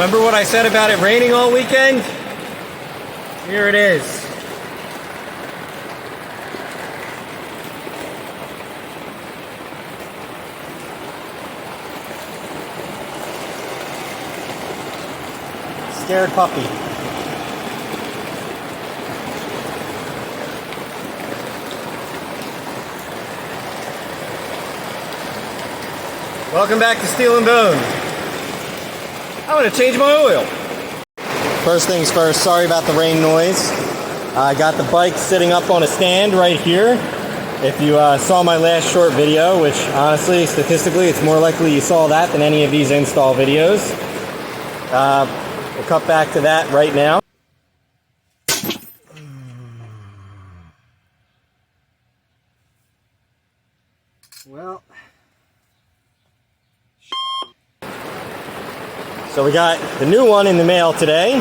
Remember what I said about it raining all weekend? Here it is. Scared puppy. Welcome back to Steel and Bone. I'm going to change my oil. First things first, sorry about the rain noise. I got the bike sitting up on a stand right here. If you saw my last short video, which honestly, statistically, it's more likely you saw that than any of these install videos. We'll cut back to that right now. Well, so we got the new one in the mail today.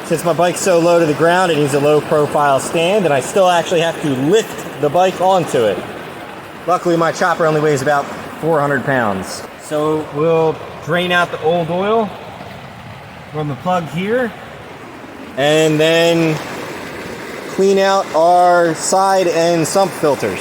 Since my bike's so low to the ground, it needs a low profile stand, and I still actually have to lift the bike onto it. Luckily, my chopper only weighs about 400 pounds. So we'll drain out the old oil from the plug here, and then clean out our side and sump filters.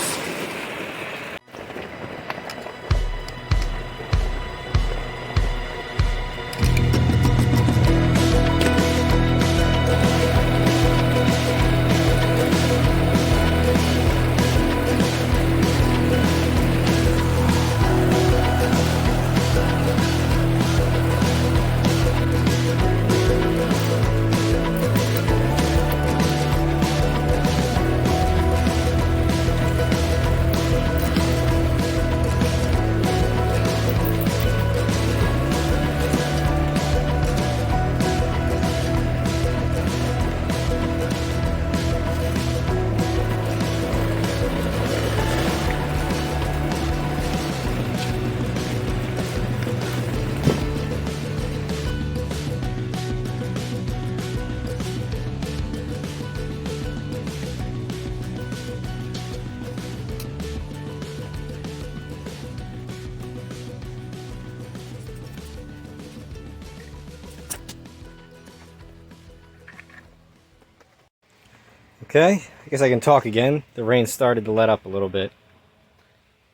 Okay, I guess I can talk again. The rain started to let up a little bit.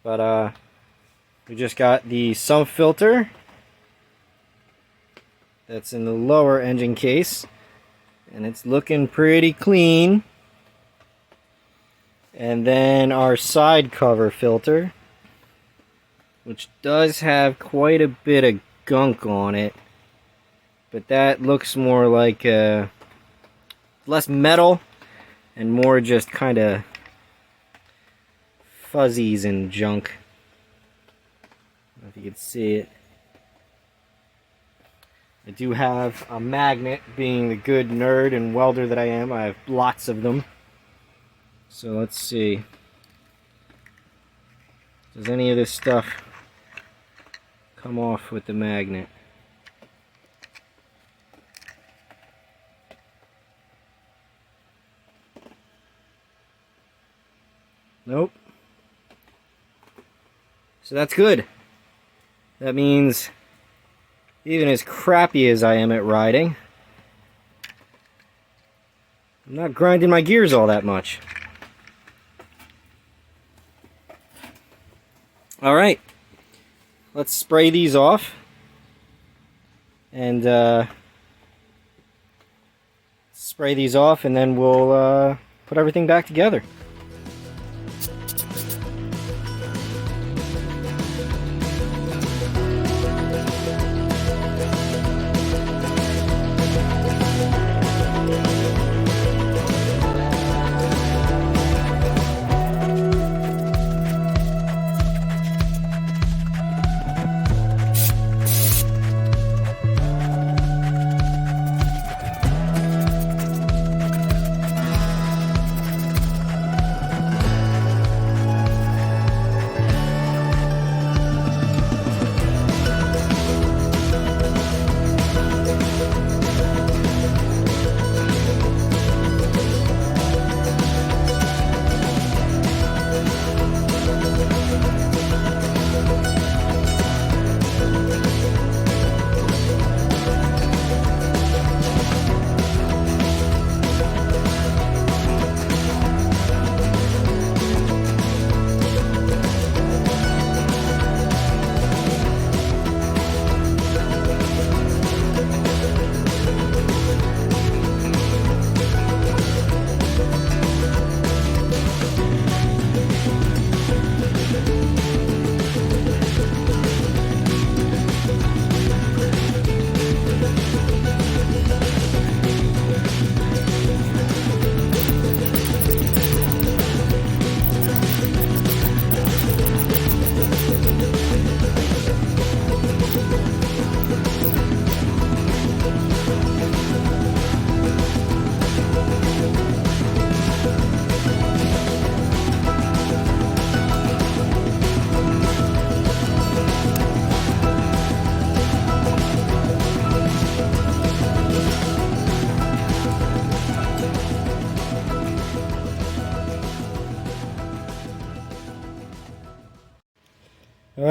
But we just got the sump filter that's in the lower engine case, and it's looking pretty clean. And then our side cover filter, which does have quite a bit of gunk on it, but that looks more like less metal and more just kind of fuzzies and junk. I don't know if you can see it. I do have a magnet, being the good nerd and welder that I am. I have lots of them. So let's see. Does any of this stuff come off with the magnet? Nope. So that's good. That means even as crappy as I am at riding, I'm not grinding my gears all that much. Alright. Let's spray these off. And spray these off, and then we'll put everything back together.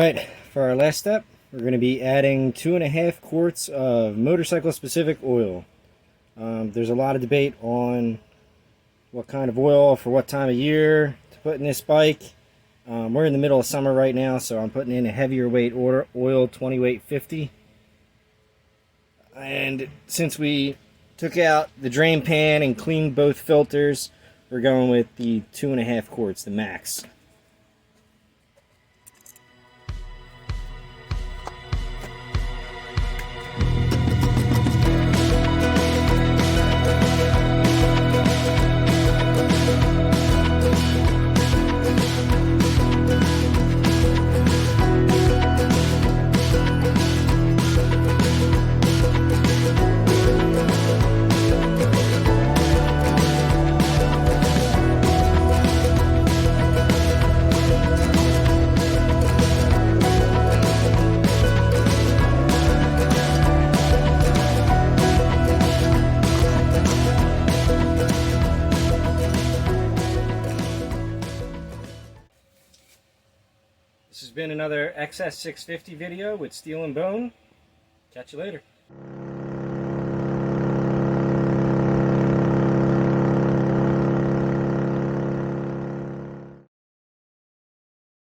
Alright, for our last step, we're going to be adding 2.5 quarts of motorcycle specific oil. There's a lot of debate on what kind of oil for what time of year to put in this bike. We're in the middle of summer right now, so I'm putting in a heavier weight oil, 20 weight 50. And since we took out the drain pan and cleaned both filters, we're going with the 2.5 quarts, the max. This has been another XS650 video with Steel and Bone. Catch you later.